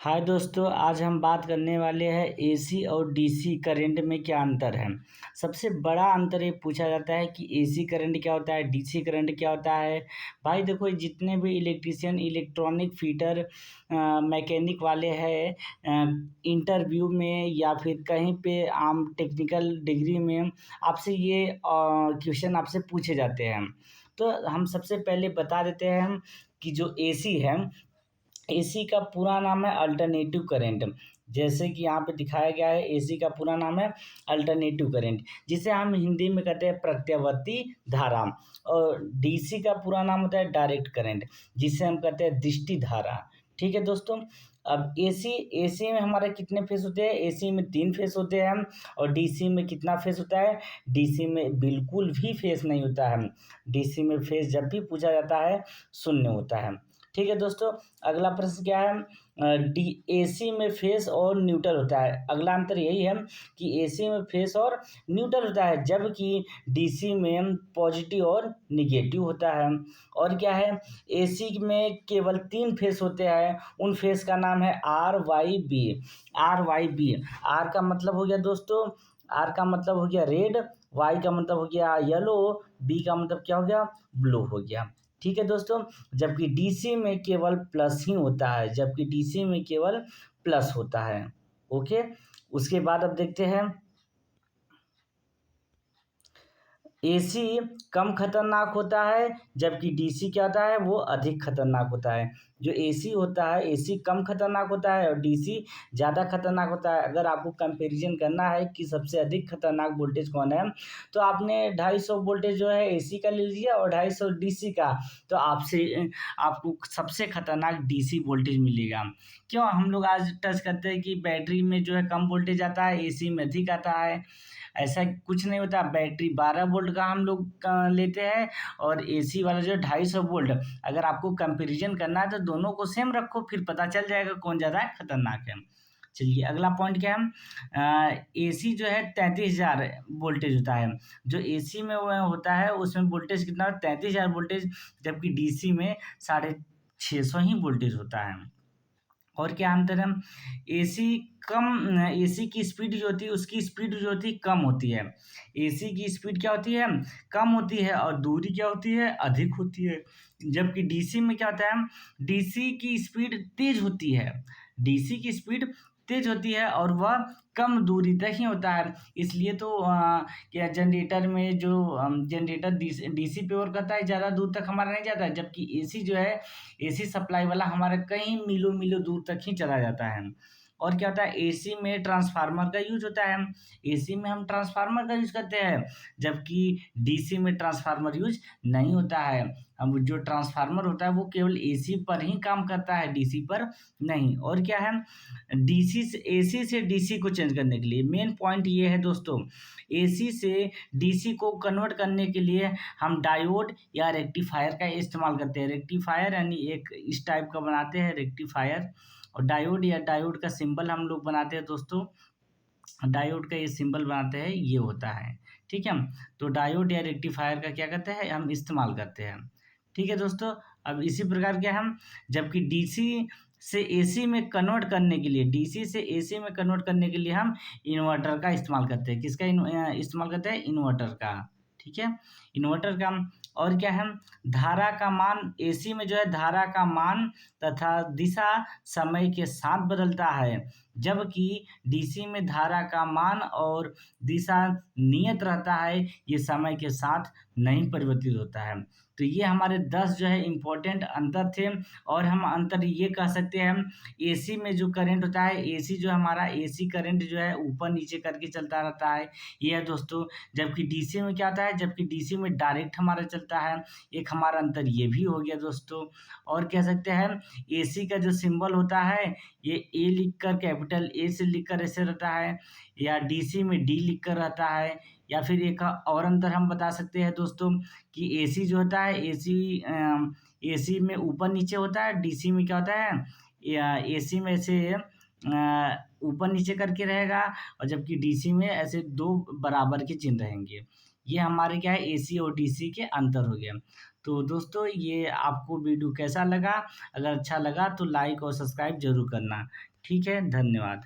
हाय दोस्तों, आज हम बात करने वाले हैं एसी और डीसी करंट में क्या अंतर है। सबसे बड़ा अंतर ये पूछा जाता है कि एसी करंट क्या होता है, डीसी करंट क्या होता है। भाई देखो, जितने भी इलेक्ट्रिशियन, इलेक्ट्रॉनिक फिटर, मैकेनिक वाले हैं, इंटरव्यू में या फिर कहीं पे आम टेक्निकल डिग्री में आपसे ये क्वेश्चन आपसे पूछे जाते हैं। तो हम सबसे पहले बता देते हैं कि जो एसी है, एसी का पूरा नाम है अल्टरनेटिव करंट। जैसे कि यहाँ पे दिखाया गया है, एसी का पूरा नाम है अल्टरनेटिव करंट, जिसे हम हिंदी में कहते हैं प्रत्यावर्ती धारा। और डीसी का पूरा नाम होता है डायरेक्ट करंट, जिसे हम कहते हैं दृष्टि धारा। ठीक है दोस्तों। अब एसी एसी में हमारे कितने फेस होते हैं? एसी में 3 फेस होते हैं। और डीसी में कितना फेस होता है? डीसी में बिल्कुल भी फेस नहीं होता है। डीसी में फेस जब भी पूछा जाता है, शून्य होता है। ठीक है दोस्तों। अगला प्रश्न क्या है? डी एसी में फेस और न्यूट्रल होता है। अगला अंतर यही है कि एसी में फेस और न्यूट्रल होता है, जबकि डीसी में पॉजिटिव और निगेटिव होता है। और क्या है? एसी में केवल 3 फेस होते हैं। उन फेस का नाम है R Y B. R Y B. R का मतलब हो गया दोस्तों, आर का मतलब हो गया रेड, वाई का मतलब हो गया येलो, बी का मतलब क्या हो गया? ब्लू हो गया। ठीक है दोस्तों। जबकि डीसी में केवल प्लस ही होता है, जबकि डीसी में केवल प्लस होता है। ओके। उसके बाद अब देखते हैं, एसी कम खतरनाक होता है, जबकि डीसी क्या होता है? वो अधिक खतरनाक होता है। जो एसी होता है, एसी कम खतरनाक होता है और डीसी ज़्यादा खतरनाक होता है। अगर आपको कंपैरिजन करना है कि सबसे अधिक खतरनाक वोल्टेज कौन है, तो आपने 250 वोल्टेज जो है एसी का ले लीजिए और 250 डीसी का, तो आपको सबसे खतरनाक डीसी वोल्टेज मिलेगा। क्यों हम लोग आज टच करते हैं कि बैटरी में जो है कम वोल्टेज आता है, एसी में अधिक आता है। ऐसा कुछ नहीं होता। बैटरी 12 वोल्ट का हम लोग लेते हैं और एसी वाला जो 250 वोल्ट। अगर आपको कंपैरिजन करना है तो दोनों को सेम रखो, फिर पता चल जाएगा कौन ज़्यादा खतरनाक है। चलिए, अगला पॉइंट क्या है? एसी जो है 33,000 वोल्टेज होता है। जो एसी में वो होता है उसमें वोल्टेज कितना? 33,000 वोल्टेज। जबकि डीसी में 650 ही वोल्टेज होता है। और क्या अंतर है? एसी एसी की स्पीड जो होती है, उसकी स्पीड जो होती है कम होती है। एसी की स्पीड क्या होती है? कम होती है। और दूरी क्या होती है? अधिक होती है। जबकि डीसी में क्या होता है? डीसी की स्पीड तेज होती है। डीसी की स्पीड तेज होती है और वह कम दूरी तक ही होता है। इसलिए तो क्या जनरेटर में जो जनरेटर डीसी पे वर्क करता है, ज़्यादा दूर तक हमारा नहीं जाता है। जबकि एसी जो है, एसी सप्लाई वाला हमारे कई मीलों मीलों दूर तक ही चला जाता है। और क्या होता है? एसी में ट्रांसफार्मर का यूज होता है। एसी में हम ट्रांसफार्मर का यूज करते हैं, जबकि डीसी में ट्रांसफार्मर यूज नहीं होता है। अब जो ट्रांसफार्मर होता है वो केवल एसी पर ही काम करता है, डीसी पर नहीं। और क्या है? डीसी से एसी से डीसी को चेंज करने के लिए मेन पॉइंट ये है दोस्तों, एसी से डीसी को कन्वर्ट करने के लिए हम डायोड या रेक्टिफायर का इस्तेमाल करते हैं। रेक्टिफायर यानी एक इस टाइप का बनाते हैं रेक्टिफायर। और डायोड या डायोड का सिंबल हम लोग बनाते हैं दोस्तों। डायोड का ये सिंबल बनाते हैं, ये होता है। ठीक है। तो डायोड या रेक्टिफायर का क्या करते हैं? हम इस्तेमाल करते हैं। ठीक है दोस्तों। अब इसी प्रकार के हम, जबकि डीसी से एसी में कन्वर्ट करने के लिए, डीसी से एसी में कन्वर्ट करने के लिए हम इन्वर्टर का इस्तेमाल करते हैं। किसका इस्तेमाल करते हैं? इन्वर्टर का। ठीक है, इन्वर्टर का। और क्या है? धारा का मान, एसी में जो है धारा का मान तथा दिशा समय के साथ बदलता है, जबकि डीसी में धारा का मान और दिशा नियत रहता है, ये समय के साथ नहीं परिवर्तित होता है। तो ये हमारे 10 जो है इम्पोर्टेंट अंतर थे। और हम अंतर ये कह सकते हैं, एसी में जो करंट होता है, एसी जो हमारा एसी करंट जो है ऊपर नीचे करके चलता रहता है, ये है दोस्तों। जबकि डीसी में क्या होता है? जबकि डीसी में डायरेक्ट हमारा चलता है। एक हमारा अंतर ये भी हो गया दोस्तों। और कह सकते हैं, एसी का जो सिंबल होता है, ये ए लिखकर, कैपिटल ए से लिखकर ऐसे रहता है, या डीसी में डी लिखकर रहता है। या फिर एक और अंतर हम बता सकते हैं दोस्तों, कि एसी जो होता है, एसी में ऊपर नीचे होता है। डीसी में क्या होता है? या एसी में ऐसे ऊपर नीचे करके रहेगा, और जबकि डीसी में ऐसे दो बराबर के चिन्ह रहेंगे। ये हमारे क्या है एसी और डीसी के अंतर हो गया। तो दोस्तों ये आपको वीडियो कैसा लगा? अगर अच्छा लगा तो लाइक और सब्सक्राइब ज़रूर करना। ठीक है, धन्यवाद।